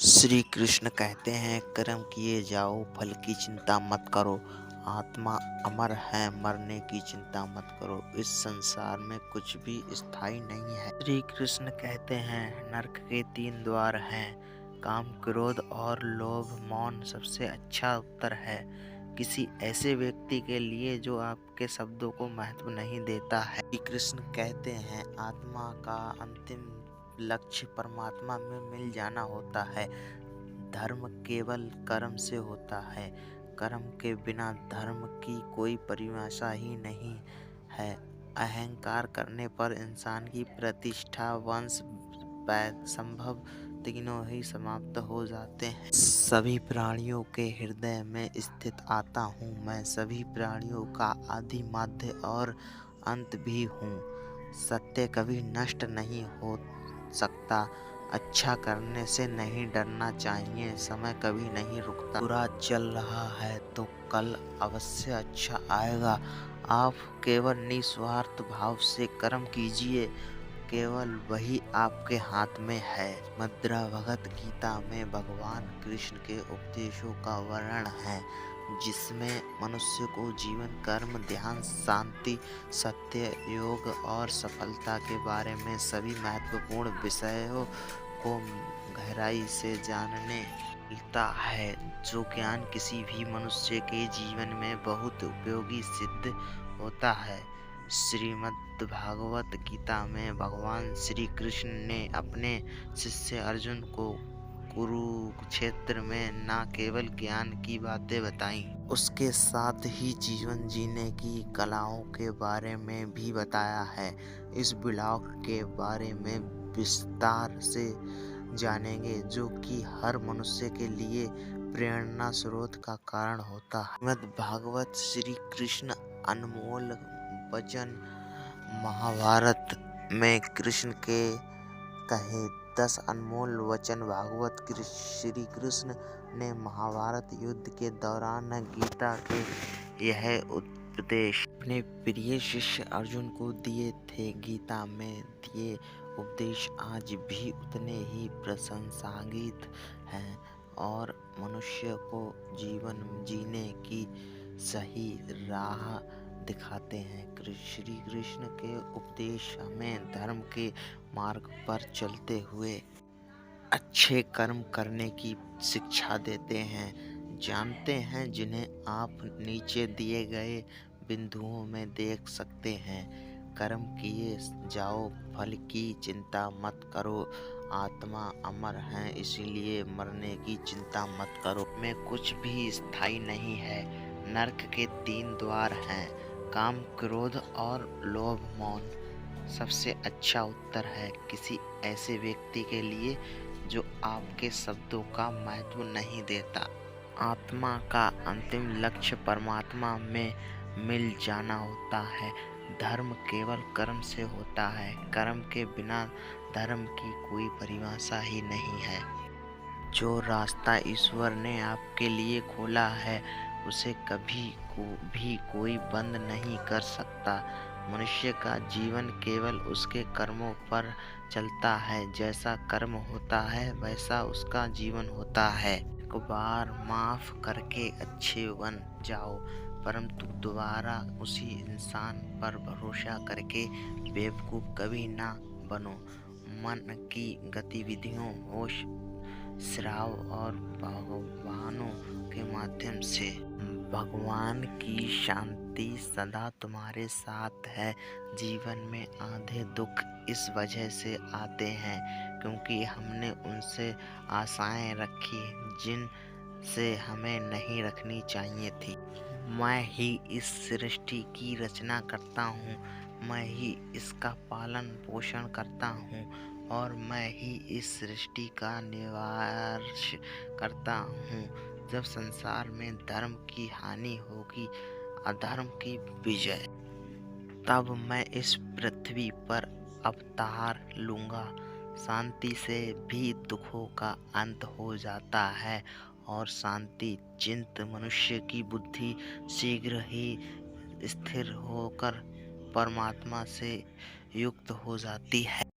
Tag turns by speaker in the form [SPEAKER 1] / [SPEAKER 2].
[SPEAKER 1] श्री कृष्ण कहते हैं, कर्म किए जाओ, फल की चिंता मत करो। आत्मा अमर है, मरने की चिंता मत करो। इस संसार में कुछ भी स्थायी नहीं है। श्री कृष्ण कहते हैं, नरक के 3 द्वार हैं, काम, क्रोध और लोभ। मौन सबसे अच्छा उत्तर है किसी ऐसे व्यक्ति के लिए जो आपके शब्दों को महत्व नहीं देता है। श्री कृष्ण कहते हैं, आत्मा का अंतिम लक्ष्य परमात्मा में मिल जाना होता है। धर्म केवल कर्म से होता है। कर्म के बिना धर्म की कोई परिभाषा ही नहीं है। अहंकार करने पर इंसान की प्रतिष्ठा, वंश, संभव तीनों ही समाप्त हो जाते हैं। सभी प्राणियों के हृदय में स्थित आता हूँ मैं। सभी प्राणियों का आदि, मध्य और अंत भी हूँ। सत्य कभी नष्ट नहीं हो सकता। अच्छा करने से नहीं डरना चाहिए। समय कभी नहीं रुकता। बुरा चल रहा है तो कल अवश्य अच्छा आएगा। आप केवल निस्वार्थ भाव से कर्म कीजिए, केवल वही आपके हाथ में है। मद्रा भगवत गीता में भगवान कृष्ण के उपदेशों का वर्णन है, जिसमें मनुष्य को जीवन, कर्म, ध्यान, शांति, सत्य, योग और सफलता के बारे में सभी महत्वपूर्ण विषयों को गहराई से जानने मिलता है। जो ज्ञान किसी भी मनुष्य के जीवन में बहुत उपयोगी सिद्ध होता है। श्रीमद् भागवत गीता में भगवान श्री कृष्ण ने अपने शिष्य अर्जुन को कुरुक्षेत्र में न केवल ज्ञान की बातें बताई, उसके साथ ही जीवन जीने की कलाओं के बारे में भी बताया है। इस ब्लॉग के बारे में विस्तार से जानेंगे, जो कि हर मनुष्य के लिए प्रेरणा स्रोत का कारण होता है। श्रीमद् भागवत श्री कृष्ण अनमोल वचन। महाभारत में कृष्ण के कहे 10 अनमोल वचन। भागवत श्री कृष्ण ने महाभारत युद्ध के दौरान गीता के यह उपदेश अपने प्रिय शिष्य अर्जुन को दिए थे। गीता में दिए उपदेश आज भी उतने ही प्रशंसान्वित हैं और मनुष्य को जीवन जीने की सही राह दिखाते हैं। श्री कृष्ण के उपदेश हमें धर्म के मार्ग पर चलते हुए अच्छे कर्म करने की शिक्षा देते हैं। जानते हैं, जिन्हें आप नीचे दिए गए बिंदुओं में देख सकते हैं। कर्म किए जाओ, फल की चिंता मत करो। आत्मा अमर है, इसीलिए मरने की चिंता मत करो। में कुछ भी स्थायी नहीं है। नरक के 3 द्वार हैं, काम, क्रोध और लोभ। मौन सबसे अच्छा उत्तर है किसी ऐसे व्यक्ति के लिए जो आपके शब्दों का महत्व नहीं देता। आत्मा का अंतिम लक्ष्य परमात्मा में मिल जाना होता है। धर्म केवल कर्म से होता है। कर्म के बिना धर्म की कोई परिभाषा ही नहीं है। जो रास्ता ईश्वर ने आपके लिए खोला है, उसे कभी भी कोई बंद नहीं कर सकता। मनुष्य का जीवन केवल उसके कर्मों पर चलता है। जैसा कर्म होता है, वैसा उसका जीवन होता है। एक बार माफ करके अच्छे बन जाओ, परंतु दोबारा उसी इंसान पर भरोसा करके बेवकूफ कभी ना बनो। मन की गतिविधियों, होश, श्राव और भगवानों के माध्यम से भगवान की शांति सदा तुम्हारे साथ है। जीवन में आधे दुख इस वजह से आते हैं क्योंकि हमने उनसे आशाएं रखी जिन से हमें नहीं रखनी चाहिए थी। मैं ही इस सृष्टि की रचना करता हूँ, मैं ही इसका पालन पोषण करता हूँ और मैं ही इस सृष्टि का निवास करता हूँ। जब संसार में धर्म की हानि होगी, अधर्म की विजय, तब मैं इस पृथ्वी पर अवतार लूँगा। शांति से भी दुखों का अंत हो जाता है और शांति चिंत मनुष्य की बुद्धि शीघ्र ही स्थिर होकर परमात्मा से युक्त हो जाती है।